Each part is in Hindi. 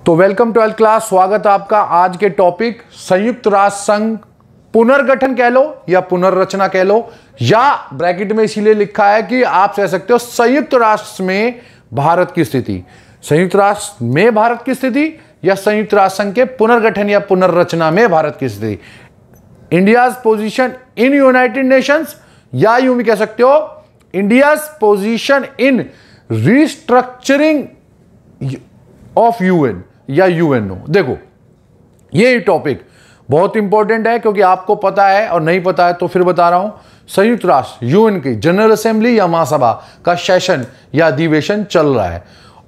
तो वेलकम 12th क्लास, स्वागत है आपका। आज के टॉपिक संयुक्त राष्ट्र संघ पुनर्गठन कह लो या पुनर्रचना कह लो, या ब्रैकेट में इसीलिए लिखा है कि आप कह सकते हो संयुक्त राष्ट्र में भारत की स्थिति। संयुक्त राष्ट्र में भारत की स्थिति या संयुक्त राष्ट्र संघ के पुनर्गठन या पुनर्रचना में भारत की स्थिति। India's position in United Nations, या यूं भी कह सकते हो India's position in restructuring of UN या यूएनओ। देखो ये टॉपिक बहुत इंपॉर्टेंट है क्योंकि आपको पता है और नहीं पता है तो फिर बता रहा हूं। संयुक्त राष्ट्र यूएन की जनरल असेंबली या महासभा का सेशन या अधिवेशन चल रहा है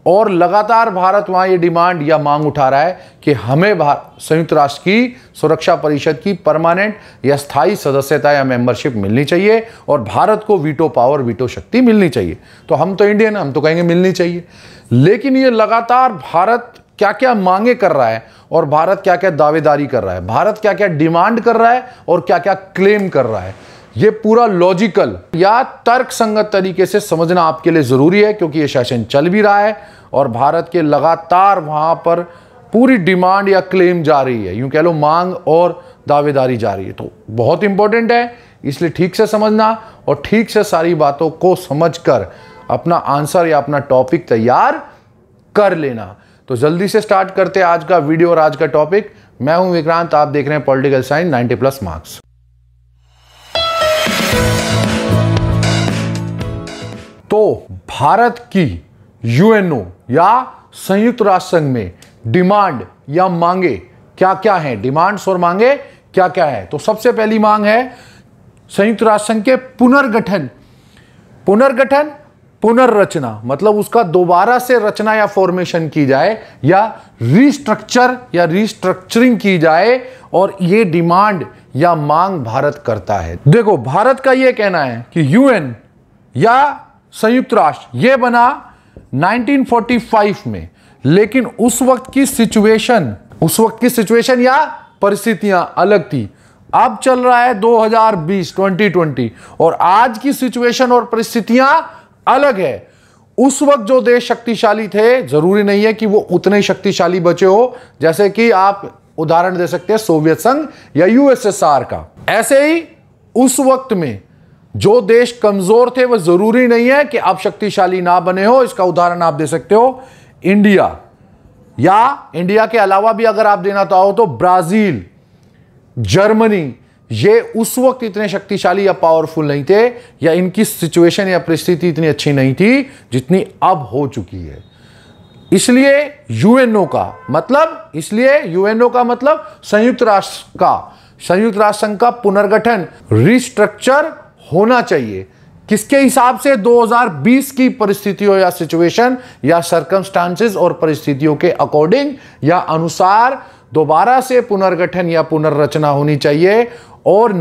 और लगातार भारत वहां ये डिमांड या मांग उठा रहा है कि हमें संयुक्त राष्ट्र की सुरक्षा परिषद की परमानेंट या स्थायी सदस्यता या मेंबरशिप मिलनी चाहिए और भारत को वीटो पावर, वीटो शक्ति मिलनी चाहिए। तो हम तो इंडियन, हम तो कहेंगे मिलनी चाहिए। लेकिन ये लगातार भारत क्या क्या मांगे कर रहा है और भारत क्या क्या दावेदारी कर रहा है, भारत क्या क्या डिमांड कर रहा है और क्या क्या क्लेम कर रहा है, ये पूरा लॉजिकल या तर्क संगत तरीके से समझना आपके लिए जरूरी है क्योंकि ये सेशन चल भी रहा है और भारत के लगातार वहां पर पूरी डिमांड या क्लेम जा रही है, यूं कह लो मांग और दावेदारी जा रही है। तो बहुत इंपॉर्टेंट है, इसलिए ठीक से समझना और ठीक से सारी बातों को समझकर अपना आंसर या अपना टॉपिक तैयार कर लेना। तो जल्दी से स्टार्ट करते हैं आज का वीडियो और आज का टॉपिक। मैं हूं विक्रांत, आप देख रहे हैं पॉलिटिकल साइंस 90+ मार्क्स। तो भारत की यूएनओ या संयुक्त राष्ट्र संघ में डिमांड या मांगे क्या क्या हैं, डिमांड्स और मांगे क्या क्या है। तो सबसे पहली मांग है संयुक्त राष्ट्र संघ के पुनर्गठन। पुनर्गठन पुनर्रचना मतलब उसका दोबारा से रचना या फॉर्मेशन की जाए या रिस्ट्रक्चर या रिस्ट्रक्चरिंग की जाए, और ये डिमांड या मांग भारत करता है। देखो भारत का ये कहना है कि यूएन या संयुक्त राष्ट्र ये बना 1945 में, लेकिन उस वक्त की सिचुएशन या परिस्थितियां अलग थी। अब चल रहा है 2020 और आज की सिचुएशन और परिस्थितियां अलग है। उस वक्त जो देश शक्तिशाली थे जरूरी नहीं है कि वो उतने शक्तिशाली बचे हो, जैसे कि आप उदाहरण दे सकते हैं सोवियत संघ या यूएसएसआर का। ऐसे ही उस वक्त में जो देश कमजोर थे वो जरूरी नहीं है कि अब शक्तिशाली ना बने हो। इसका उदाहरण आप दे सकते हो इंडिया, या इंडिया के अलावा भी अगर आप देना चाहो तो ब्राजील, जर्मनी, ये उस वक्त इतने शक्तिशाली या पावरफुल नहीं थे, या इनकी सिचुएशन या परिस्थिति इतनी अच्छी नहीं थी जितनी अब हो चुकी है। इसलिए यूएनओ का मतलब संयुक्त राष्ट्र संघ का पुनर्गठन, रिस्ट्रक्चर होना चाहिए। किसके हिसाब से? 2020 की परिस्थितियों या सिचुएशन या सर्कमस्टांसेस और परिस्थितियों के अकॉर्डिंग या अनुसार दोबारा से पुनर्गठन या पुनर्रचना होनी चाहिए, और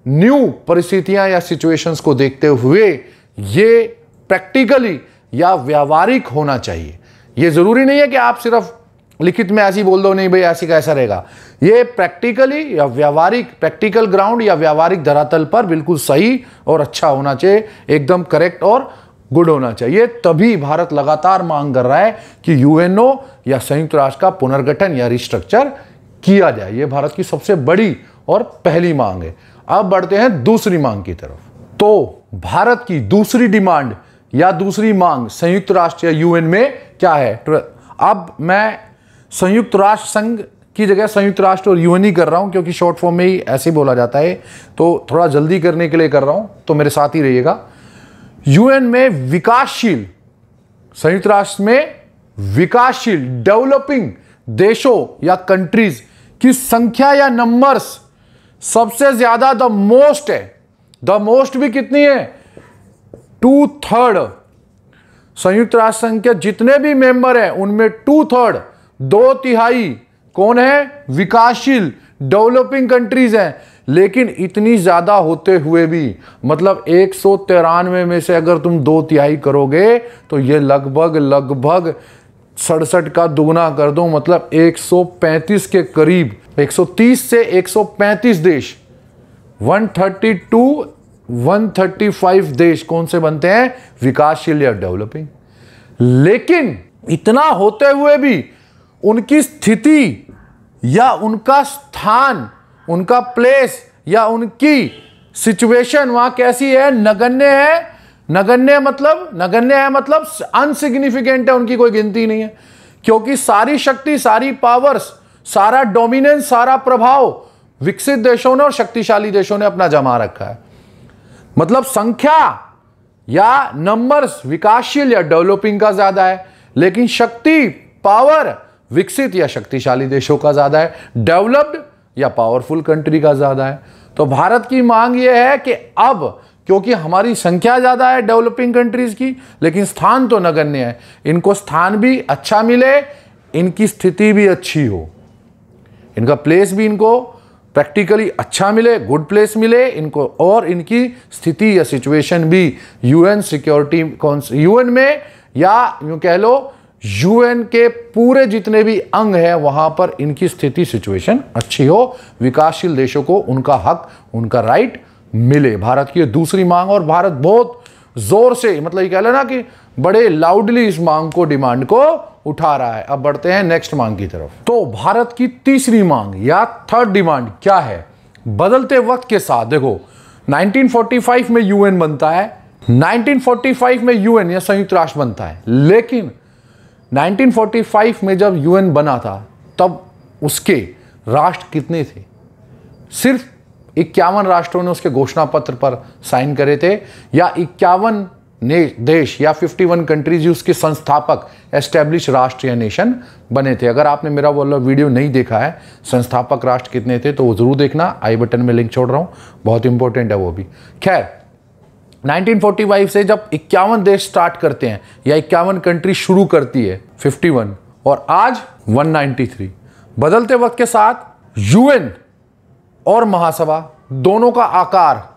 न्यू परिस्थितियां या सिचुएशंस को देखते हुए ये प्रैक्टिकली या व्यावहारिक होना चाहिए। ये जरूरी नहीं है कि आप सिर्फ लिखित में ऐसी बोल दो, नहीं भाई ऐसी कैसा रहेगा। ये प्रैक्टिकली या व्यावहारिक, प्रैक्टिकल ग्राउंड या व्यावहारिक धरातल पर बिल्कुल सही और अच्छा होना चाहिए, एकदम करेक्ट और गुड होना चाहिए। तभी भारत लगातार मांग कर रहा है कि यूएनओ या संयुक्त राष्ट्र का पुनर्गठन या रिस्ट्रक्चर किया जाए। यह भारत की सबसे बड़ी और पहली मांग है। अब बढ़ते हैं दूसरी मांग की तरफ। तो भारत की दूसरी डिमांड या दूसरी मांग संयुक्त राष्ट्र या यूएन में क्या है? अब मैं संयुक्त राष्ट्र संघ की जगह संयुक्त राष्ट्र और यूएन ही कर रहा हूं क्योंकि शॉर्ट फॉर्म में ही ऐसे बोला जाता है, तो थोड़ा जल्दी करने के लिए कर रहा हूं, तो मेरे साथ ही रहिएगा। यूएन में विकासशील, संयुक्त राष्ट्र में विकासशील डेवलपिंग देशों या कंट्रीज की संख्या या नंबर्स सबसे ज्यादा द मोस्ट है। द मोस्ट भी कितनी है? 2/3। संयुक्त राष्ट्र संघ के जितने भी मेंबर हैं उनमें 2/3, 2/3 कौन है? विकासशील डेवलपिंग कंट्रीज हैं। लेकिन इतनी ज्यादा होते हुए भी, मतलब 193 में से अगर तुम 2/3 करोगे तो ये लगभग 67 का दुगना कर दो, मतलब 135 के करीब, 130 से 135 देश, 132 135 देश कौन से बनते हैं? विकासशील या डेवलपिंग। लेकिन इतना होते हुए भी उनकी स्थिति या उनका स्थान, उनका प्लेस या उनकी सिचुएशन वहां कैसी है, नगण्य है। नगण्य है मतलब अनसिग्निफिकेंट है, उनकी कोई गिनती नहीं है, क्योंकि सारी शक्ति, सारी पावर्स, सारा डोमिनेंस, सारा प्रभाव विकसित देशों ने और शक्तिशाली देशों ने अपना जमा रखा है। मतलब संख्या या नंबर्स विकासशील या डेवलपिंग का ज्यादा है, लेकिन शक्ति, पावर विकसित या शक्तिशाली देशों का ज्यादा है, डेवलप्ड या पावरफुल कंट्री का ज्यादा है। तो भारत की मांग यह है कि अब क्योंकि हमारी संख्या ज्यादा है डेवलपिंग कंट्रीज की, लेकिन स्थान तो नगण्य है, इनको स्थान भी अच्छा मिले, इनकी स्थिति भी अच्छी हो, इनका प्लेस भी इनको प्रैक्टिकली अच्छा मिले, गुड प्लेस मिले इनको, और इनकी स्थिति या सिचुएशन भी यूएन सिक्योरिटी यूएन में या यूं कह लो यूएन के पूरे जितने भी अंग हैं वहां पर इनकी स्थिति सिचुएशन अच्छी हो, विकासशील देशों को उनका हक, उनका राइट मिले। भारत की दूसरी मांग, और भारत बहुत जोर से, मतलब ये कह लो ना कि बड़े लाउडली इस मांग को, डिमांड को उठा रहा है। अब बढ़ते हैं नेक्स्ट मांग की तरफ। तो भारत की तीसरी मांग या थर्ड डिमांड क्या है? बदलते वक्त के साथ देखो 1945 में यूएन बनता है, 1945 में यूएन या संयुक्त राष्ट्र बनता है, लेकिन 1945 में जब यूएन बना था तब उसके राष्ट्र कितने थे? सिर्फ 51 राष्ट्रों ने उसके घोषणा पत्र पर साइन करे थे, या 51 देश या 51 कंट्रीज उसके संस्थापक एस्टेब्लिश राष्ट्र या नेशन बने थे। अगर आपने मेरा वो वीडियो नहीं देखा है संस्थापक राष्ट्र कितने थे तो वो जरूर देखना, आई बटन में लिंक छोड़ रहा हूं, बहुत इंपॉर्टेंट है वो भी। खैर 1945 से जब 51 देश स्टार्ट करते हैं या 51 कंट्री शुरू करती है 51, और आज 193। बदलते वक्त के साथ यूएन और महासभा दोनों का आकार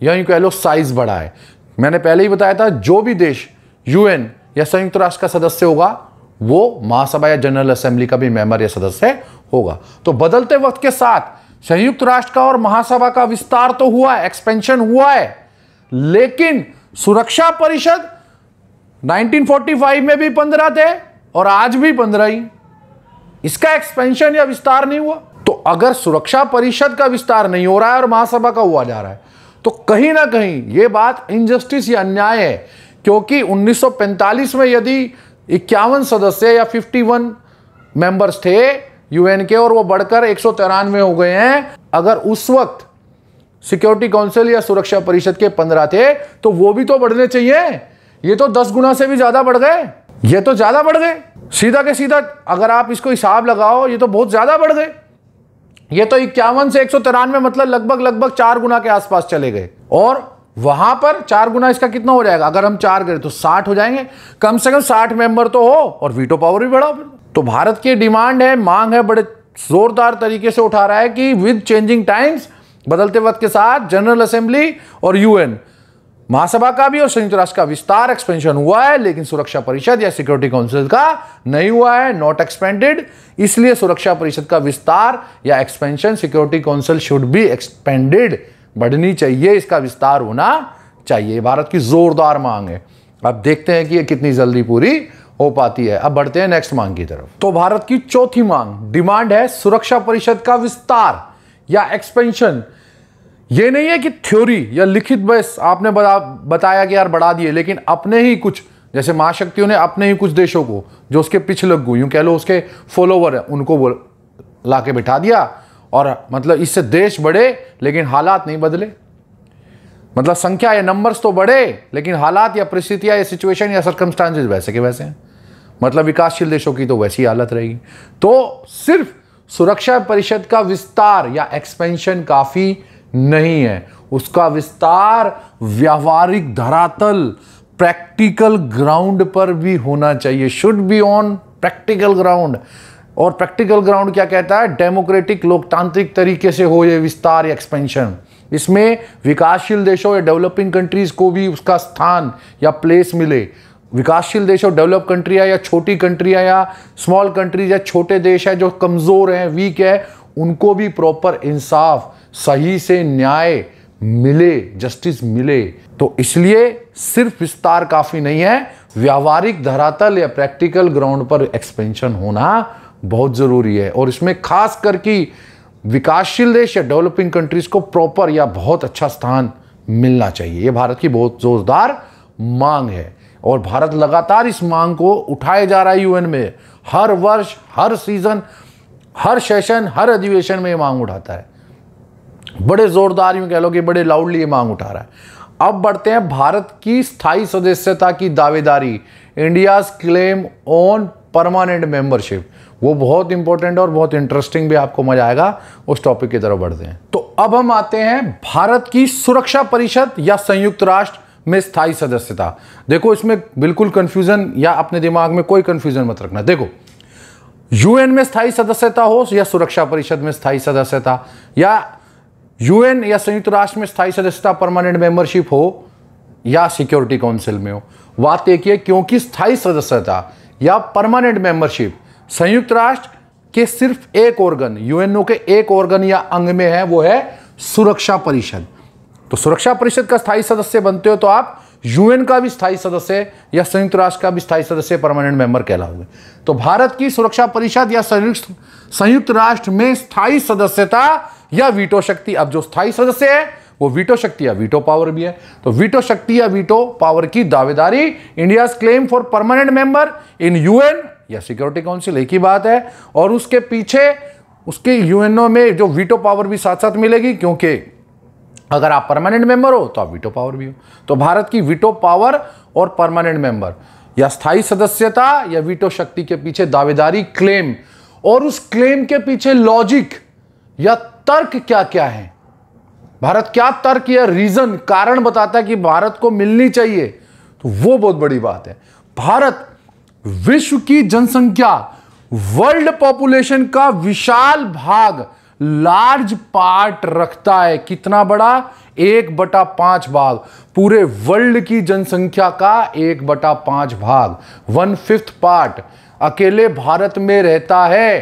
या यूं कह लो साइज बढ़ा है। मैंने पहले ही बताया था जो भी देश यूएन या संयुक्त राष्ट्र का सदस्य होगा वो महासभा या जनरल असेंबली का भी मेंबर या सदस्य होगा। तो बदलते वक्त के साथ संयुक्त राष्ट्र का और महासभा का विस्तार तो हुआ है, एक्सपेंशन हुआ है, लेकिन सुरक्षा परिषद 1945 में भी 15 थे और आज भी 15 ही, इसका एक्सपेंशन या विस्तार नहीं हुआ। तो अगर सुरक्षा परिषद का विस्तार नहीं हो रहा है और महासभा का हुआ जा रहा है तो कहीं ना कहीं यह बात इनजस्टिस या अन्याय है, क्योंकि 1945 में यदि 51 सदस्य या 51 मेंबर्स थे यूएन के और वो बढ़कर 193 हो गए हैं, अगर उस वक्त सिक्योरिटी काउंसिल या सुरक्षा परिषद के 15 थे तो वो भी तो बढ़ने चाहिए। ये तो 10 गुना से भी ज्यादा बढ़ गए, ये तो ज्यादा बढ़ गए, सीधा के सीधा अगर आप इसको हिसाब लगाओ ये तो बहुत ज्यादा बढ़ गए। ये तो 51 से 193 मतलब लगभग 4 गुना के आसपास चले गए, और वहां पर 4 गुना इसका कितना हो जाएगा? अगर हम 4 करें तो 60 हो जाएंगे, कम से कम 60 मेंबर तो हो, और वीटो पावर भी बढ़ा। तो भारत की डिमांड है, मांग है, बड़े जोरदार तरीके से उठा रहा है कि विद चेंजिंग टाइम्स, बदलते वक्त के साथ जनरल असेंबली और यूएन महासभा का भी और संयुक्त राष्ट्र का विस्तार एक्सपेंशन हुआ है, लेकिन सुरक्षा परिषद या सिक्योरिटी काउंसिल का नहीं हुआ है, नॉट एक्सपेंडेड। इसलिए सुरक्षा परिषद का विस्तार या expansion, security council should be expanded, बढ़नी चाहिए, इसका विस्तार होना चाहिए। भारत की जोरदार मांग है। अब देखते हैं कि ये कितनी जल्दी पूरी हो पाती है। अब बढ़ते हैं नेक्स्ट मांग की तरफ। तो भारत की चौथी मांग, डिमांड है सुरक्षा परिषद का विस्तार या एक्सपेंशन। ये नहीं है कि थ्योरी या लिखित बस आपने बताया कि यार बढ़ा दिए, लेकिन अपने ही कुछ, जैसे महाशक्तियों ने अपने ही कुछ देशों को जो उसके पिछलग्गू यूं कह लो उसके फॉलोवर है उनको वो ला के बिठा दिया, और मतलब इससे देश बढ़े लेकिन हालात नहीं बदले। मतलब संख्या या नंबर्स तो बढ़े लेकिन हालात या परिस्थितियां या सिचुएशन या सर्कमस्टांसेस वैसे के वैसे हैं। मतलब विकासशील देशों की तो वैसी हालत रहेगी। तो सिर्फ सुरक्षा परिषद का विस्तार या एक्सपेंशन काफी नहीं है, उसका विस्तार व्यावहारिक धरातल, प्रैक्टिकल ग्राउंड पर भी होना चाहिए, should be on practical ground. और प्रैक्टिकल ग्राउंड क्या कहता है? डेमोक्रेटिक, लोकतांत्रिक तरीके से हो ये विस्तार या एक्सपेंशन। इसमें विकासशील देशों या डेवलपिंग कंट्रीज को भी उसका स्थान या प्लेस मिले। विकासशील देशों, डेवलप कंट्रियां या छोटी कंट्रियां या स्मॉल कंट्रीज या छोटे देश है जो कमजोर हैं, वीक है, उनको भी प्रॉपर इंसाफ, सही से न्याय मिले, जस्टिस मिले। तो इसलिए सिर्फ विस्तार काफी नहीं है, व्यावहारिक धरातल या प्रैक्टिकल ग्राउंड पर एक्सपेंशन होना बहुत ज़रूरी है, और इसमें खास करके विकासशील देश या डेवलपिंग कंट्रीज को प्रॉपर या बहुत अच्छा स्थान मिलना चाहिए। ये भारत की बहुत जोरदार मांग है और भारत लगातार इस मांग को उठाए जा रहा है यूएन में। हर वर्ष, हर सीजन, हर सेशन, हर अधिवेशन में ये मांग उठाता है। बड़े जोरदार, यूं कह लो कि बड़े लाउडली ये मांग उठा रहा है। अब बढ़ते हैं भारत की स्थायी सदस्यता की दावेदारी, India's claim on permanent membership. वो बहुत इंपॉर्टेंट और बहुत इंटरेस्टिंग भी, आपको मजा आएगा। उस टॉपिक की तरफ बढ़ते हैं। तो अब हम आते हैं भारत की सुरक्षा परिषद या संयुक्त राष्ट्र में स्थायी सदस्यता। देखो, इसमें बिल्कुल कंफ्यूजन या अपने दिमाग में कोई कंफ्यूजन मत रखना। देखो, यूएन में स्थायी सदस्यता हो या सुरक्षा परिषद में स्थायी सदस्यता, या यूएन या संयुक्त राष्ट्र में स्थायी सदस्यता परमानेंट मेंबरशिप हो या सिक्योरिटी काउंसिल में हो, बात एक ही है, क्योंकि स्थायी सदस्यता या परमानेंट मेंबरशिप संयुक्त राष्ट्र के सिर्फ एक ऑर्गन, यूएनओ के एक ऑर्गन या अंग में है, वो है सुरक्षा परिषद। तो सुरक्षा परिषद का स्थायी सदस्य बनते हो तो आप यूएन का भी स्थायी सदस्य या संयुक्त राष्ट्र का भी स्थायी सदस्य, परमानेंट मेंबर कहलाओगे। तो भारत की सुरक्षा परिषद या संयुक्त राष्ट्र में स्थायी सदस्यता या वीटो शक्ति, अब जो स्थायी सदस्य है वो वीटो शक्ति या वीटो पावर भी है। तो वीटो शक्ति या वीटो पावर की दावेदारी, India's claim for permanent member in UN या सिक्योरिटी काउंसिल, एक ही बात है। और उसके पीछे उसके यूएनओ में जो वीटो पावर भी साथ साथ मिलेगी, क्योंकि अगर आप परमानेंट मेंबर हो तो आप वीटो पावर भी हो। तो भारत की वीटो पावर और परमानेंट मेंबर या स्थायी सदस्यता या वीटो शक्ति के पीछे दावेदारी, क्लेम, और उस क्लेम के पीछे लॉजिक या तर्क क्या क्या है, भारत क्या तर्क या रीजन, कारण बताता है कि भारत को मिलनी चाहिए, तो वो बहुत बड़ी बात है। भारत विश्व की जनसंख्या, वर्ल्ड पॉपुलेशन का विशाल भाग, लार्ज पार्ट रखता है। कितना बड़ा? 1/5 भाग, पूरे वर्ल्ड की जनसंख्या का 1/5 भाग, 1/5 पार्ट अकेले भारत में रहता है।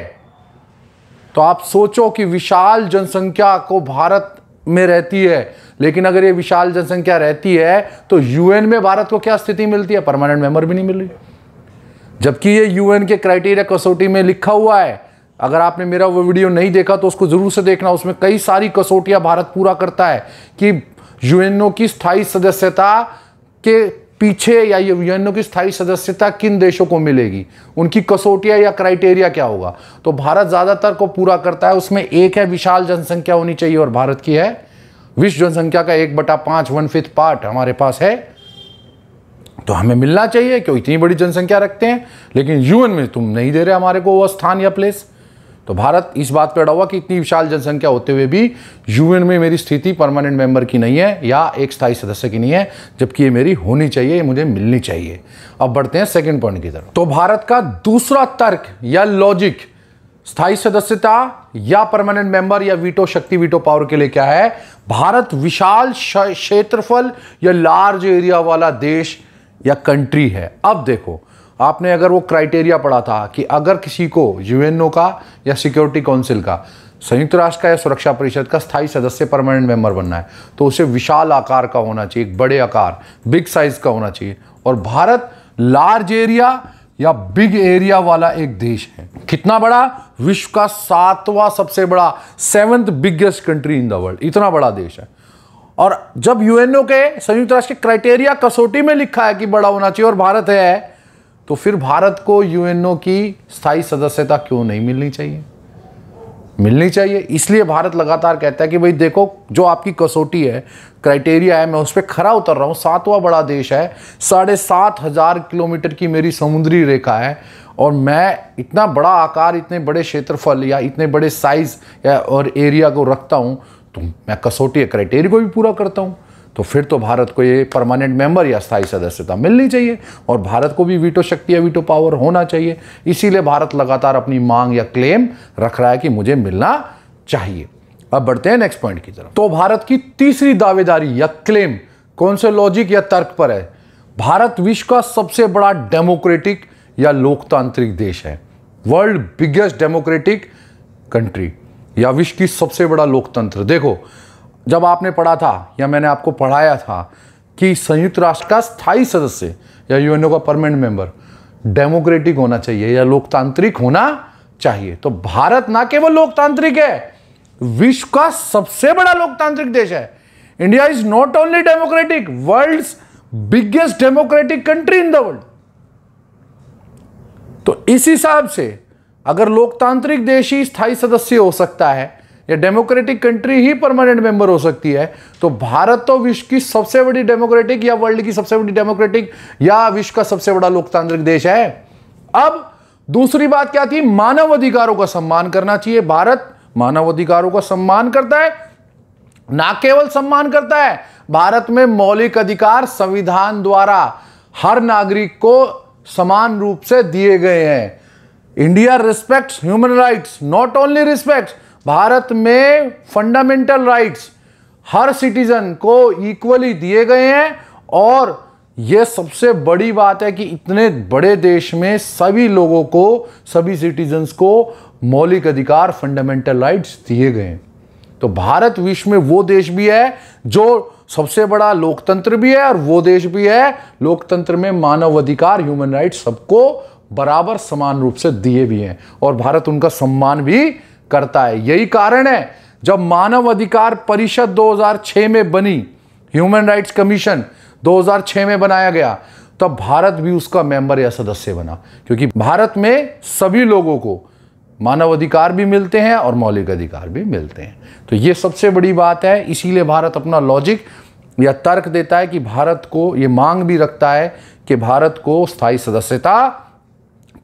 तो आप सोचो कि विशाल जनसंख्या को भारत में रहती है, लेकिन अगर ये विशाल जनसंख्या रहती है तो यूएन में भारत को क्या स्थिति मिलती है? परमानेंट मेंबर भी नहीं मिल रही, जबकि ये यूएन के क्राइटेरिया कसौटी में लिखा हुआ है। अगर आपने मेरा वो वीडियो नहीं देखा तो उसको जरूर से देखना, उसमें कई सारी कसौटियां भारत पूरा करता है कि यूएनओ की स्थायी सदस्यता के पीछे या यूएनओ की स्थायी सदस्यता किन देशों को मिलेगी, उनकी कसौटियां या क्राइटेरिया क्या होगा। तो भारत ज्यादातर को पूरा करता है। उसमें एक है विशाल जनसंख्या होनी चाहिए, और भारत की है विश्व जनसंख्या का 1/5, 1/5 पार्ट हमारे पास है। तो हमें मिलना चाहिए, क्यों इतनी बड़ी जनसंख्या रखते हैं, लेकिन यूएन में तुम नहीं दे रहे हमारे को वो स्थान या प्लेस। तो भारत इस बात पर अड़ा हुआ कि इतनी विशाल जनसंख्या होते हुए भी यूएन में मेरी स्थिति परमानेंट मेंबर की नहीं है या एक स्थायी सदस्य की नहीं है, जबकि ये मेरी होनी चाहिए, ये मुझे मिलनी चाहिए। अब बढ़ते हैं सेकंड पॉइंट की तरफ। तो भारत का दूसरा तर्क या लॉजिक स्थायी सदस्यता या परमानेंट मेंबर या वीटो शक्ति, वीटो पावर के लिए क्या है? भारत विशाल क्षेत्रफल या लार्ज एरिया वाला देश या कंट्री है। अब देखो, आपने अगर वो क्राइटेरिया पढ़ा था कि अगर किसी को यूएनओ का या सिक्योरिटी काउंसिल का, संयुक्त राष्ट्र का या सुरक्षा परिषद का स्थायी सदस्य परमानेंट मेंबर बनना है, तो उसे विशाल आकार का होना चाहिए, एक बड़े आकार, बिग साइज का होना चाहिए। और भारत लार्ज एरिया या बिग एरिया वाला एक देश है। कितना बड़ा? विश्व का 7वां सबसे बड़ा, 7th biggest country in the world, इतना बड़ा देश है। और जब यूएनओ के, संयुक्त राष्ट्र के क्राइटेरिया कसौटी में लिखा है कि बड़ा होना चाहिए और भारत है, तो फिर भारत को यूएनओ की स्थायी सदस्यता क्यों नहीं मिलनी चाहिए? मिलनी चाहिए। इसलिए भारत लगातार कहता है कि भाई देखो, जो आपकी कसौटी है, क्राइटेरिया है, मैं उस पर खरा उतर रहा हूँ। 7वां बड़ा देश है, 7,500 किलोमीटर की मेरी समुद्री रेखा है, और मैं इतना बड़ा आकार, इतने बड़े क्षेत्रफल या इतने बड़े साइज या और एरिया को रखता हूँ, तो मैं कसौटी क्राइटेरिया को भी पूरा करता हूँ। तो फिर तो भारत को ये परमानेंट मेंबर या स्थायी सदस्यता मिलनी चाहिए, और भारत को भी वीटो शक्ति या वीटो पावर होना चाहिए। इसीलिए भारत लगातार अपनी मांग या क्लेम रख रहा है कि मुझे मिलना चाहिए। अब बढ़ते हैं नेक्स्ट पॉइंट की तरफ। तो भारत की तीसरी दावेदारी या क्लेम कौन से लॉजिक या तर्क पर है? भारत विश्व का सबसे बड़ा डेमोक्रेटिक या लोकतांत्रिक देश है, वर्ल्ड बिगेस्ट डेमोक्रेटिक कंट्री या विश्व की सबसे बड़ा लोकतंत्र। देखो, जब आपने पढ़ा था या मैंने आपको पढ़ाया था कि संयुक्त राष्ट्र का स्थायी सदस्य या यूएनओ का परमानेंट मेंबर डेमोक्रेटिक होना चाहिए या लोकतांत्रिक होना चाहिए। तो भारत ना केवल लोकतांत्रिक है, विश्व का सबसे बड़ा लोकतांत्रिक देश है। India is not only democratic, world's biggest democratic country in the world. तो इस हिसाब से अगर लोकतांत्रिक देश ही स्थायी सदस्य हो सकता है या डेमोक्रेटिक कंट्री ही परमानेंट मेंबर हो सकती है, तो भारत तो विश्व की सबसे बड़ी डेमोक्रेटिक या वर्ल्ड की सबसे बड़ी डेमोक्रेटिक या विश्व का सबसे बड़ा लोकतांत्रिक देश है। अब दूसरी बात क्या थी? मानव अधिकारों का सम्मान करना चाहिए। भारत मानव अधिकारों का सम्मान करता है, ना केवल सम्मान करता है, भारत में मौलिक अधिकार संविधान द्वारा हर नागरिक को समान रूप से दिए गए हैं। India respects human rights, not only respects, Bharat में फंडामेंटल राइट्स हर सिटीजन को इक्वली दिए गए हैं। और यह सबसे बड़ी बात है कि इतने बड़े देश में सभी लोगों को, सभी सिटीजन्स को मौलिक अधिकार, फंडामेंटल राइट्स दिए गए हैं। तो भारत विश्व में वो देश भी है जो सबसे बड़ा लोकतंत्र भी है, और वो देश भी है लोकतंत्र में मानव अधिकार, ह्यूमन राइट्स सबको बराबर समान रूप से दिए भी हैं, और भारत उनका सम्मान भी करता है। यही कारण है जब मानव अधिकार परिषद 2006 में बनी, ह्यूमन राइट्स कमीशन 2006 में बनाया गया, तब भारत भी उसका मेंबर या सदस्य बना, क्योंकि भारत में सभी लोगों को मानव अधिकार भी मिलते हैं और मौलिक अधिकार भी मिलते हैं। तो ये सबसे बड़ी बात है। इसीलिए भारत अपना लॉजिक या तर्क देता है कि भारत को, ये मांग भी रखता है कि भारत को स्थायी सदस्यता,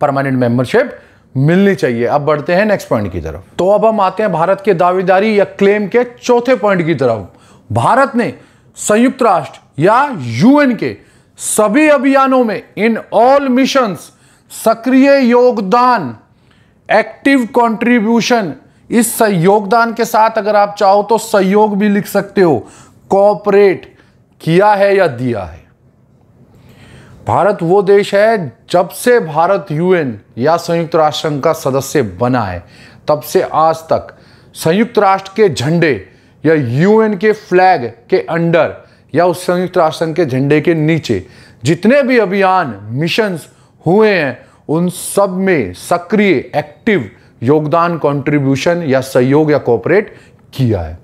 परमानेंट मेंबरशिप मिलनी चाहिए। अब बढ़ते हैं नेक्स्ट पॉइंट की तरफ। तो अब हम आते हैं भारत के दावेदारी या क्लेम के चौथे पॉइंट की तरफ। भारत ने संयुक्त राष्ट्र या यूएन के सभी अभियानों में, इन ऑल मिशंस, सक्रिय योगदान, एक्टिव कंट्रीब्यूशन, इस योगदान के साथ अगर आप चाहो तो सहयोग भी लिख सकते हो, कोऑपरेट किया है या दिया है। भारत वो देश है, जब से भारत यूएन या संयुक्त राष्ट्र संघ का सदस्य बना है, तब से आज तक संयुक्त राष्ट्र के झंडे या यूएन के फ्लैग के अंडर या उस संयुक्त राष्ट्र संघ के झंडे के नीचे जितने भी अभियान, मिशंस हुए हैं, उन सब में सक्रिय, एक्टिव योगदान, कंट्रीब्यूशन या सहयोग या कोऑपरेट किया है।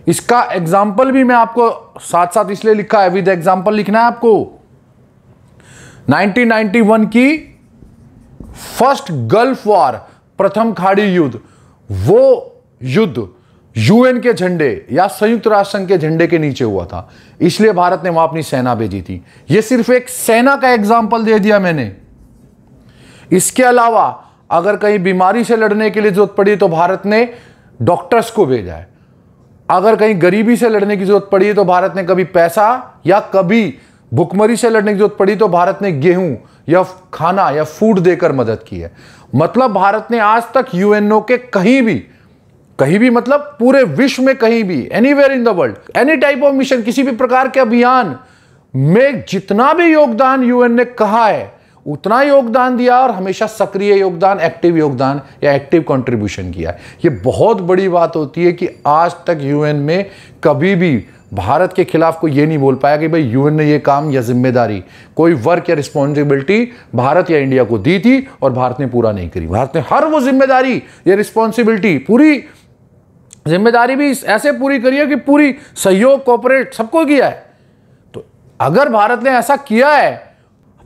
इसका एग्जाम्पल भी मैं आपको साथ साथ इसलिए लिखा है, विद एग्जाम्पल लिखना है आपको। 1991 की फर्स्ट गल्फ वॉर, प्रथम खाड़ी युद्ध, वो युद्ध यूएन के झंडे या संयुक्त राष्ट्र संघ के झंडे के नीचे हुआ था, इसलिए भारत ने वहां अपनी सेना भेजी थी। यह सिर्फ एक सेना का एग्जाम्पल दे दिया मैंने। इसके अलावा अगर कहीं बीमारी से लड़ने के लिए जरूरत पड़ी तो भारत ने डॉक्टर्स को भेजा है। अगर कहीं गरीबी से लड़ने की जरूरत पड़ी तो भारत ने कभी पैसा, या कभी भुखमरी से लड़ने की जरूरत पड़ी तो भारत ने गेहूं या खाना या फूड देकर मदद की है। मतलब भारत ने आज तक यूएनओ के कहीं भी मतलब पूरे विश्व में कहीं भी, anywhere in the world, any type of mission, किसी भी प्रकार के अभियान में जितना भी योगदान यूएन ने कहा है उतना योगदान दिया, और हमेशा सक्रिय योगदान, एक्टिव योगदान या एक्टिव कंट्रीब्यूशन किया है। यह बहुत बड़ी बात होती है कि आज तक यूएन में कभी भी भारत के खिलाफ कोई ये नहीं बोल पाया कि भाई यूएन ने ये काम या जिम्मेदारी, कोई वर्क या रिस्पॉन्सिबिलिटी भारत या इंडिया को दी थी और भारत ने पूरा नहीं करी। भारत ने हर वो जिम्मेदारी या रिस्पॉन्सिबिलिटी, पूरी जिम्मेदारी भी ऐसे पूरी करी है कि पूरी सहयोग, कोऑपरेट सबको किया है। तो अगर भारत ने ऐसा किया है,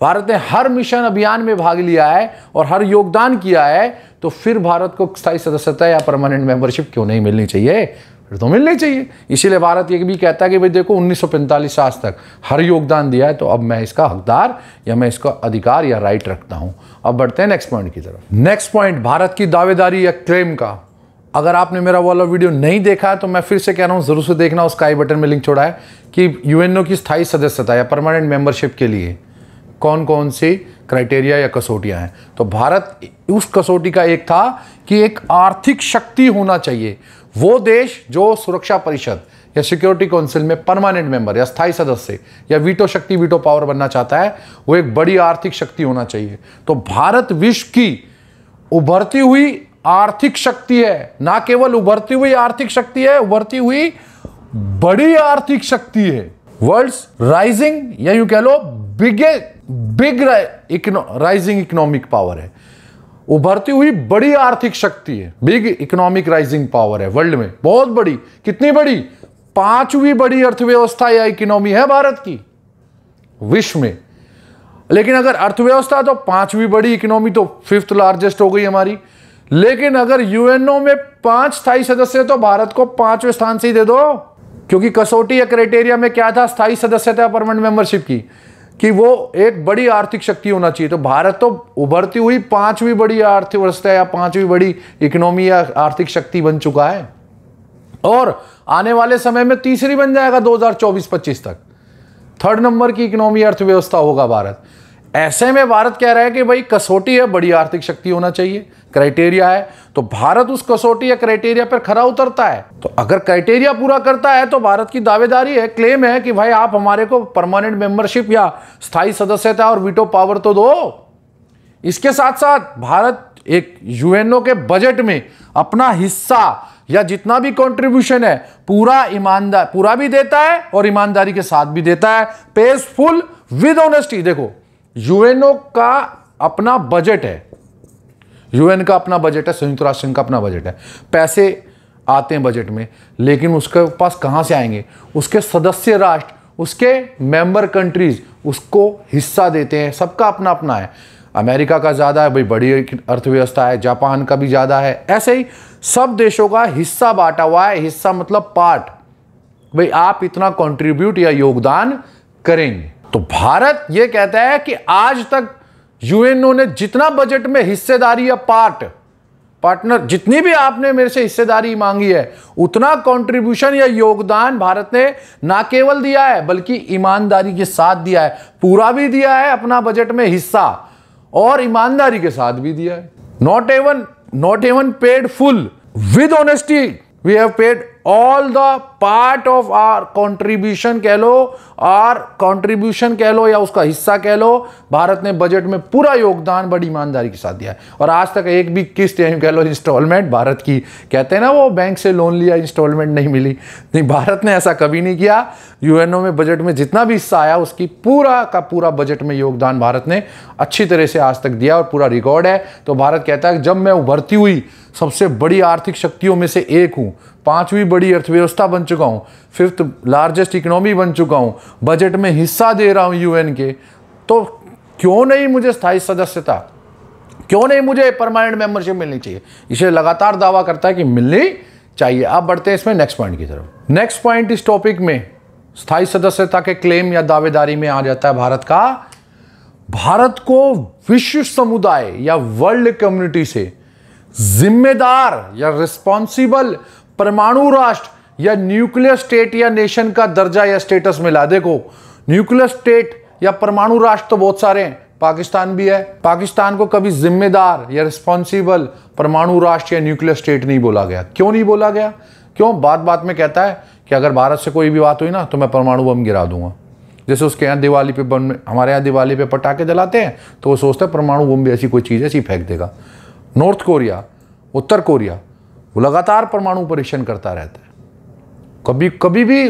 भारत ने हर मिशन अभियान में भाग लिया है और हर योगदान किया है, तो फिर भारत को स्थायी सदस्यता या परमानेंट मेंबरशिप क्यों नहीं मिलनी चाहिए? फिर तो मिलनी चाहिए। इसीलिए भारत ये भी कहता है कि भाई देखो 1945 से आज तक हर योगदान दिया है, तो अब मैं इसका हकदार या मैं इसका अधिकार या राइट रखता हूं। अब बढ़ते हैं नेक्स्ट पॉइंट की तरफ। नेक्स्ट पॉइंट भारत की दावेदारी या क्लेम का। अगर आपने मेरा वाला वीडियो नहीं देखा है तो मैं फिर से कह रहा हूं, जरूर से देखना, उसका आई बटन में लिंक छोड़ा है कि यूएनओ की स्थायी सदस्यता या परमानेंट मेंबरशिप के लिए कौन कौन सी क्राइटेरिया या कसौटियां हैं। तो भारत उस कसौटी का एक था कि एक आर्थिक शक्ति होना चाहिए। वो देश जो सुरक्षा परिषद या सिक्योरिटी काउंसिल में परमानेंट मेंबर या स्थायी सदस्य या वीटो शक्ति, वीटो पावर बनना चाहता है, वो एक बड़ी आर्थिक शक्ति होना चाहिए। तो भारत विश्व की उभरती हुई आर्थिक शक्ति है, ना केवल उभरती हुई आर्थिक शक्ति है, उभरती हुई बड़ी आर्थिक शक्ति है। वर्ल्ड्स राइजिंग या यूं कह लो बिग राइजिंग इकोनॉमिक पावर है। उभरती हुई बड़ी आर्थिक शक्ति है, बिग इकोनॉमिक राइजिंग पावर है वर्ल्ड में, बहुत बड़ी। कितनी बड़ी? 5वीं बड़ी अर्थव्यवस्था या इकोनॉमी है भारत की विश्व में। लेकिन अगर अर्थव्यवस्था तो 5वीं बड़ी, इकोनॉमी तो 5th लार्जेस्ट हो गई हमारी। लेकिन अगर यूएनओ में 5 स्थायी सदस्य है तो भारत को 5वें स्थान से ही दे दो, क्योंकि कसौटी या क्राइटेरिया में क्या था स्थायी सदस्यता परमानेंट मेंबरशिप की, कि वो एक बड़ी आर्थिक शक्ति होना चाहिए। तो भारत तो उभरती हुई 5वीं बड़ी अर्थव्यवस्था या 5वीं बड़ी इकोनॉमी या आर्थिक शक्ति बन चुका है, और आने वाले समय में तीसरी बन जाएगा 2024-25 तक। 3rd नंबर की इकोनॉमी अर्थव्यवस्था होगा भारत। ऐसे में भारत कह रहा है कि भाई कसौटी है, बड़ी आर्थिक शक्ति होना चाहिए, क्राइटेरिया है, तो भारत उस कसौटी या क्राइटेरिया पर खरा उतरता है। तो अगर क्राइटेरिया पूरा करता है तो भारत की दावेदारी है, क्लेम है कि भाई आप हमारे को परमानेंट मेंबरशिप या स्थायी सदस्यता और वीटो पावर तो दो। इसके साथ साथ भारत एक यूएनओ के बजट में अपना हिस्सा या जितना भी कंट्रीब्यूशन है पूरा भी देता है और ईमानदारी के साथ भी देता है, पेज फुल विद ऑनेस्टी। देखो, यूएनओ का अपना बजट है, यूएन का अपना बजट है, संयुक्त राष्ट्र संघ का अपना बजट है, पैसे आते हैं बजट में, लेकिन उसके पास कहां से आएंगे? उसके सदस्य राष्ट्र, उसके मेंबर कंट्रीज उसको हिस्सा देते हैं। सबका अपना अपना है। अमेरिका का ज़्यादा है भाई, बड़ी अर्थव्यवस्था है, जापान का भी ज़्यादा है, ऐसे ही सब देशों का हिस्सा बांटा हुआ है। हिस्सा मतलब पार्ट, भाई आप इतना कंट्रीब्यूट या योगदान करेंगे। तो भारत ये कहता है कि आज तक यूएनओ ने जितना बजट में हिस्सेदारी या पार्टनर जितनी भी आपने मेरे से हिस्सेदारी मांगी है, उतना कंट्रीब्यूशन या योगदान भारत ने ना केवल दिया है बल्कि ईमानदारी के साथ दिया है। पूरा भी दिया है अपना बजट में हिस्सा, और ईमानदारी के साथ भी दिया है। Not even paid full, with honesty we have paid all the part of our contribution कह लो, और कंट्रीब्यूशन कह लो या उसका हिस्सा कह लो, भारत ने बजट में पूरा योगदान बड़ी ईमानदारी के साथ दिया है। और आज तक एक भी किस्त कह लो इंस्टॉलमेंट भारत की, कहते हैं ना वो बैंक से लोन लिया इंस्टॉलमेंट नहीं मिली, नहीं, भारत ने ऐसा कभी नहीं किया। यूएनओ में बजट में जितना भी हिस्सा आया उसकी पूरा का पूरा बजट में योगदान भारत ने अच्छी तरह से आज तक दिया और पूरा रिकॉर्ड है। तो भारत कहता है कि जब मैं उभरती हुई सबसे बड़ी आर्थिक शक्तियों में से एक हूं, 5वीं बड़ी अर्थव्यवस्था बन चुका हूं, 5th लार्जेस्ट इकोनॉमी बन चुका हूं, बजट में हिस्सा दे रहा हूं यूएन के, तो क्यों नहीं मुझे स्थायी सदस्यता, क्यों नहीं मुझे परमानेंट मेंबरशिप मिलनी चाहिए? इसे लगातार दावा करता है कि मिलनी चाहिए। अब बढ़ते हैं इसमें नेक्स्ट पॉइंट की तरफ। नेक्स्ट पॉइंट इस टॉपिक में स्थायी सदस्यता के क्लेम या दावेदारी में आ जाता है भारत का, भारत को विश्व समुदाय या वर्ल्ड कम्युनिटी से जिम्मेदार या रिस्पॉन्सिबल परमाणु राष्ट्र या न्यूक्लियर स्टेट या नेशन का दर्जा या स्टेटस मिला। देखो, न्यूक्लियर स्टेट या परमाणु राष्ट्र तो बहुत सारे हैं, पाकिस्तान भी है। पाकिस्तान को कभी जिम्मेदार या रिस्पॉन्सिबल परमाणु राष्ट्र या न्यूक्लियर स्टेट नहीं बोला गया। क्यों नहीं बोला गया? क्यों? बात में कहता है कि अगर भारत से कोई भी बात हुई ना तो मैं परमाणु बम गिरा दूंगा। जैसे उसके यहाँ दिवाली पे बम, हमारे यहाँ दिवाली पे पटाखे जलाते हैं तो वो सोचता है परमाणु बम भी ऐसी कोई चीज़ ऐसी फेंक देगा। नॉर्थ कोरिया, उत्तर कोरिया, वो लगातार परमाणु परीक्षण करता रहता है। कभी भी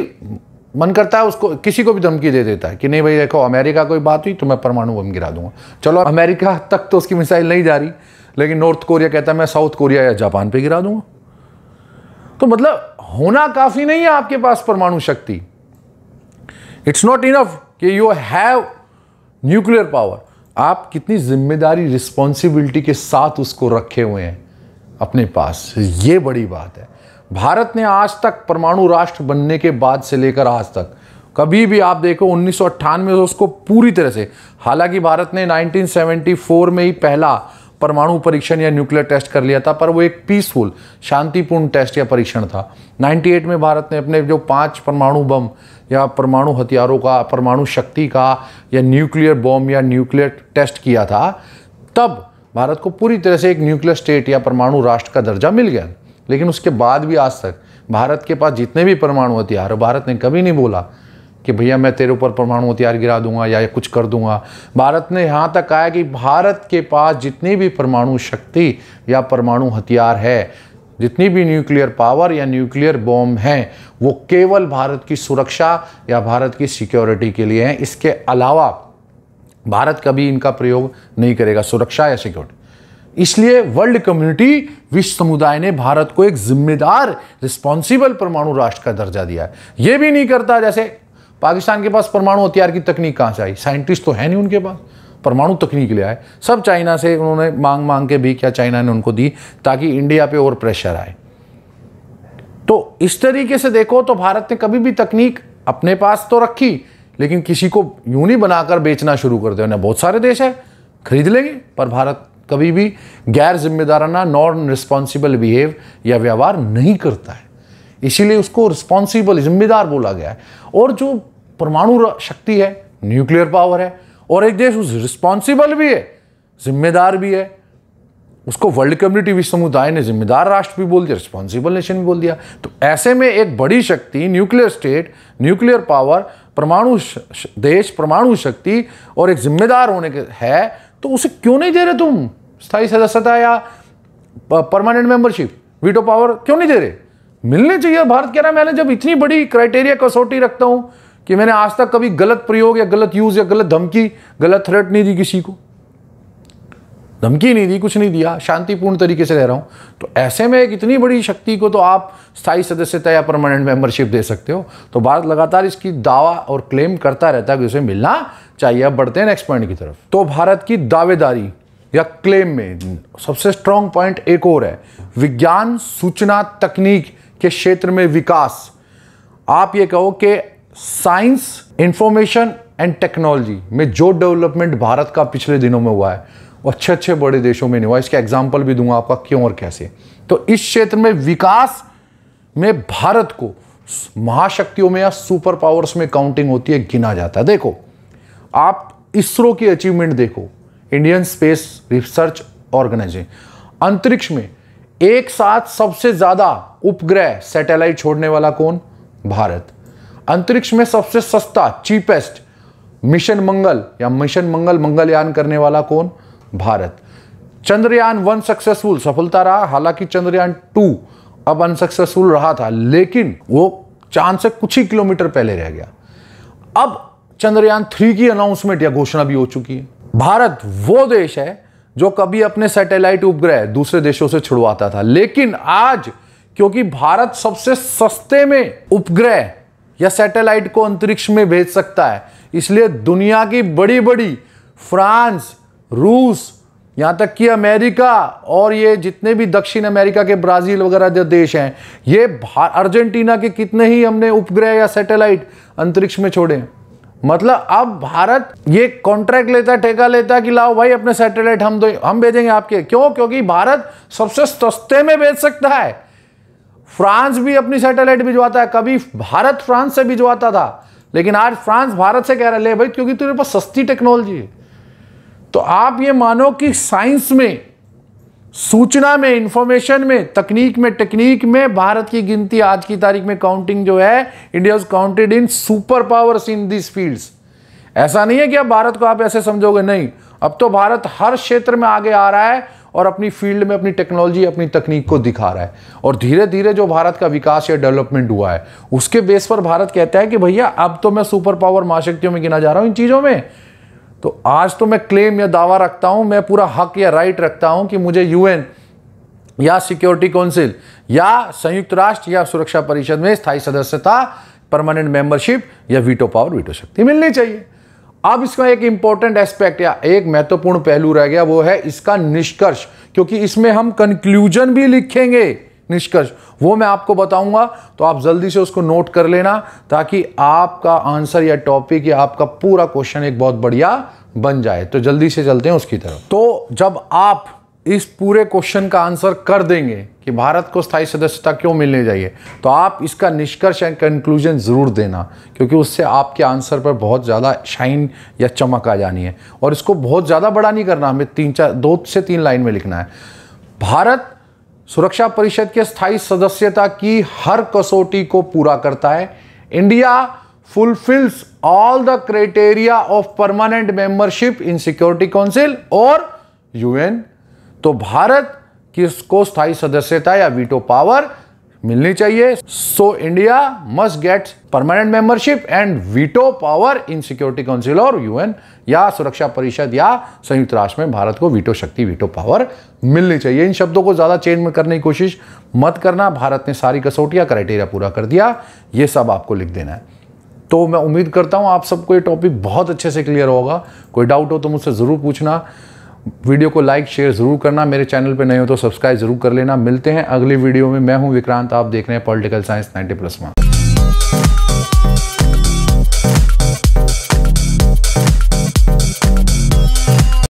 मन करता है उसको, किसी को भी धमकी दे देता है कि नहीं भाई देखो अमेरिका कोई बात हुई तो मैं परमाणु बम गिरा दूंगा। चलो अमेरिका तक तो उसकी मिसाइल नहीं जा रही, लेकिन नॉर्थ कोरिया कहता है मैं साउथ कोरिया या जापान पे गिरा दूंगा। तो मतलब होना काफी नहीं है आपके पास परमाणु शक्ति। इट्स नॉट इनफ कि यू हैव न्यूक्लियर पावर, आप कितनी जिम्मेदारी रिस्पॉन्सिबिलिटी के साथ उसको रखे हुए हैं अपने पास, ये बड़ी बात है। भारत ने आज तक परमाणु राष्ट्र बनने के बाद से लेकर आज तक कभी भी आप देखो 1998 में उसको पूरी तरह से, हालांकि भारत ने 1974 में ही पहला परमाणु परीक्षण या न्यूक्लियर टेस्ट कर लिया था, पर वो एक पीसफुल शांतिपूर्ण टेस्ट या परीक्षण था। 98 में भारत ने अपने जो 5 परमाणु बम या परमाणु हथियारों का, परमाणु शक्ति का या न्यूक्लियर बॉम्ब या न्यूक्लियर टेस्ट किया था, तब भारत को पूरी तरह से एक न्यूक्लियर स्टेट या परमाणु राष्ट्र का दर्जा मिल गया। लेकिन उसके बाद भी आज तक भारत के पास जितने भी परमाणु हथियार है, भारत ने कभी नहीं बोला कि भैया मैं तेरे ऊपर परमाणु हथियार गिरा दूंगा या कुछ कर दूंगा। भारत ने यहाँ तक कहा है कि भारत के पास जितनी भी परमाणु शक्ति या परमाणु हथियार है, जितनी भी न्यूक्लियर पावर या न्यूक्लियर बॉम्ब हैं, वो केवल भारत की सुरक्षा या भारत की सिक्योरिटी के लिए हैं। इसके अलावा भारत कभी इनका प्रयोग नहीं करेगा, सुरक्षा या सिक्योरिटी। इसलिए वर्ल्ड कम्युनिटी, विश्व समुदाय ने भारत को एक जिम्मेदार, रिस्पॉन्सिबल परमाणु राष्ट्र का दर्जा दिया है। यह भी नहीं करता, जैसे पाकिस्तान के पास परमाणु हथियार की तकनीक कहां से आई? साइंटिस्ट तो है नहीं उनके पास, परमाणु तकनीक ले आए सब चाइना से, उन्होंने मांग के भी क्या चाइना ने उनको दी ताकि इंडिया पे और प्रेशर आए। तो इस तरीके से देखो तो भारत ने कभी भी तकनीक अपने पास तो रखी, लेकिन किसी को यूं नहीं बनाकर बेचना शुरू कर दिया। बहुत सारे देश है खरीद लेंगे, पर भारत कभी भी गैर जिम्मेदाराना, नॉन रिस्पॉन्सिबल बिहेव या व्यवहार नहीं करता है, इसीलिए उसको रिस्पॉन्सिबल, जिम्मेदार बोला गया है। और जो परमाणु शक्ति है, न्यूक्लियर पावर है, और एक देश उस रिस्पॉन्सिबल भी है, जिम्मेदार भी है, उसको वर्ल्ड कम्युनिटी, विश्व समुदाय ने जिम्मेदार राष्ट्र भी बोल दिया, रिस्पॉन्सिबल नेशन भी बोल दिया। तो ऐसे में एक बड़ी शक्ति, न्यूक्लियर स्टेट, न्यूक्लियर पावर, परमाणु देश, परमाणु शक्ति और एक जिम्मेदार होने के है, तो उसे क्यों नहीं दे रहे तुम स्थायी सदस्यता या परमानेंट मेंबरशिप, वीटो पावर क्यों नहीं दे रहे? मिलने चाहिए। भारत कह रहा है मैंने जब इतनी बड़ी क्राइटेरिया, कसौटी रखता हूं कि मैंने आज तक कभी गलत प्रयोग या गलत यूज या गलत धमकी, गलत थ्रेट नहीं दी, किसी को धमकी नहीं दी, कुछ नहीं दिया, शांतिपूर्ण तरीके से रह रहा हूं, तो ऐसे में एक इतनी बड़ी शक्ति को तो आप स्थायी सदस्यता या परमानेंट मेंबरशिप दे सकते हो। तो भारत लगातार इसकी दावा और क्लेम करता रहता है कि उसे मिलना चाहिए। अब बढ़ते हैं नेक्स्ट पॉइंट की तरफ। तो भारत की दावेदारी या क्लेम में सबसे स्ट्रॉन्ग पॉइंट एक और है, विज्ञान सूचना तकनीक के क्षेत्र में विकास। आप ये कहो कि साइंस, इंफॉर्मेशन एंड टेक्नोलॉजी में जो डेवलपमेंट भारत का पिछले दिनों में हुआ है वो अच्छे बड़े देशों में नहीं हुआ। इसका एग्जाम्पल भी दूंगा आपका क्यों और कैसे। तो इस क्षेत्र में विकास में भारत को महाशक्तियों में या सुपर पावर्स में काउंटिंग होती है, गिना जाता है। देखो आप इसरो की अचीवमेंट देखो, इंडियन स्पेस रिसर्च ऑर्गेनाइजेशन, अंतरिक्ष में एक साथ सबसे ज्यादा उपग्रह सैटेलाइट छोड़ने वाला कौन? भारत। अंतरिक्ष में सबसे सस्ता, चीपेस्ट मिशन मंगल या मिशन मंगलयान करने वाला कौन? भारत। चंद्रयान 1 सक्सेसफुल, सफलता रहा, हालांकि चंद्रयान 2 अब अनसक्सेसफुल रहा था, लेकिन वो चांद से कुछ ही किलोमीटर पहले रह गया। अब चंद्रयान 3 की अनाउंसमेंट या घोषणा भी हो चुकी है। भारत वो देश है जो कभी अपने सैटेलाइट उपग्रह दूसरे देशों से छुड़वाता था, लेकिन आज क्योंकि भारत सबसे सस्ते में उपग्रह या सैटेलाइट को अंतरिक्ष में भेज सकता है, इसलिए दुनिया की बड़ी बड़ी फ्रांस, रूस, यहां तक कि अमेरिका और ये जितने भी दक्षिण अमेरिका के ब्राजील वगैरह जो देश हैं, ये अर्जेंटीना के कितने ही हमने उपग्रह या सैटेलाइट अंतरिक्ष में छोड़े। मतलब अब भारत ये कॉन्ट्रैक्ट लेता, ठेका लेता कि लाओ भाई अपने सैटेलाइट हम भेजेंगे आपके। क्यों? क्योंकि भारत सबसे सस्ते में भेज सकता है। फ्रांस भी अपनी सैटेलाइट भिजवाता है, कभी भारत फ्रांस से भिजवाता था, लेकिन आज फ्रांस भारत से कह रहा है ले भाई क्योंकि तेरे पास सस्ती टेक्नोलॉजी है। तो आप ये मानो कि साइंस में, सूचना में, इंफॉर्मेशन में, टेक्निक में भारत की गिनती आज की तारीख में काउंटिंग जो है, India is counted in super powers in this fields. ऐसा नहीं है कि अब भारत को आप ऐसे समझोगे, नहीं, अब तो भारत हर क्षेत्र में आगे आ रहा है और अपनी फील्ड में अपनी टेक्नोलॉजी, अपनी तकनीक को दिखा रहा है। और धीरे धीरे जो भारत का विकास या डेवलपमेंट हुआ है उसके बेस पर भारत कहता है कि भैया अब तो मैं सुपर पावर महाशक्तियों में गिना जा रहा हूं इन चीजों में। तो आज तो मैं क्लेम या दावा रखता हूं, मैं पूरा हक या राइट रखता हूं कि मुझे यूएन या सिक्योरिटी काउंसिल या संयुक्त राष्ट्र या सुरक्षा परिषद में स्थायी सदस्यता, परमानेंट मेंबरशिप या वीटो पावर, वीटो शक्ति मिलनी चाहिए। अब इसका एक इंपॉर्टेंट एस्पेक्ट या एक महत्वपूर्ण पहलू रह गया, वो है इसका निष्कर्ष, क्योंकि इसमें हम कंक्लूजन भी लिखेंगे, निष्कर्ष वो मैं आपको बताऊंगा। तो आप जल्दी से उसको नोट कर लेना ताकि आपका आंसर या टॉपिक या आपका पूरा क्वेश्चन एक बहुत बढ़िया बन जाए। तो जल्दी से चलते हैं उसकी तरफ। तो जब आप इस पूरे क्वेश्चन का आंसर कर देंगे कि भारत को स्थायी सदस्यता क्यों मिलनी चाहिए, तो आप इसका निष्कर्ष एंड कंक्लूजन जरूर देना, क्योंकि उससे आपके आंसर पर बहुत ज़्यादा शाइन या चमक आ जानी है। और इसको बहुत ज़्यादा बड़ा नहीं करना, हमें 2 से 3 लाइन में लिखना है। भारत सुरक्षा परिषद के स्थायी सदस्यता की हर कसौटी को पूरा करता है। India fulfils all the criteria of permanent membership in security council और यूएन। तो भारत किसको स्थायी सदस्यता या वीटो पावर मिलनी चाहिए। So India must get permanent membership and veto power in security council और यूएन या सुरक्षा परिषद या संयुक्त राष्ट्र में भारत को वीटो शक्ति, वीटो पावर मिलनी चाहिए। इन शब्दों को ज्यादा चेंज में करने की कोशिश मत करना। भारत ने सारी कसौटियां, क्राइटेरिया पूरा कर दिया, ये सब आपको लिख देना है। तो मैं उम्मीद करता हूं आप सबको ये टॉपिक बहुत अच्छे से क्लियर होगा। कोई डाउट हो तो मुझसे जरूर पूछना। वीडियो को लाइक शेयर जरूर करना। मेरे चैनल पे नए हो तो सब्सक्राइब जरूर कर लेना। मिलते हैं अगली वीडियो में। मैं हूं विक्रांत, आप देख रहे हैं पॉलिटिकल साइंस 90+1।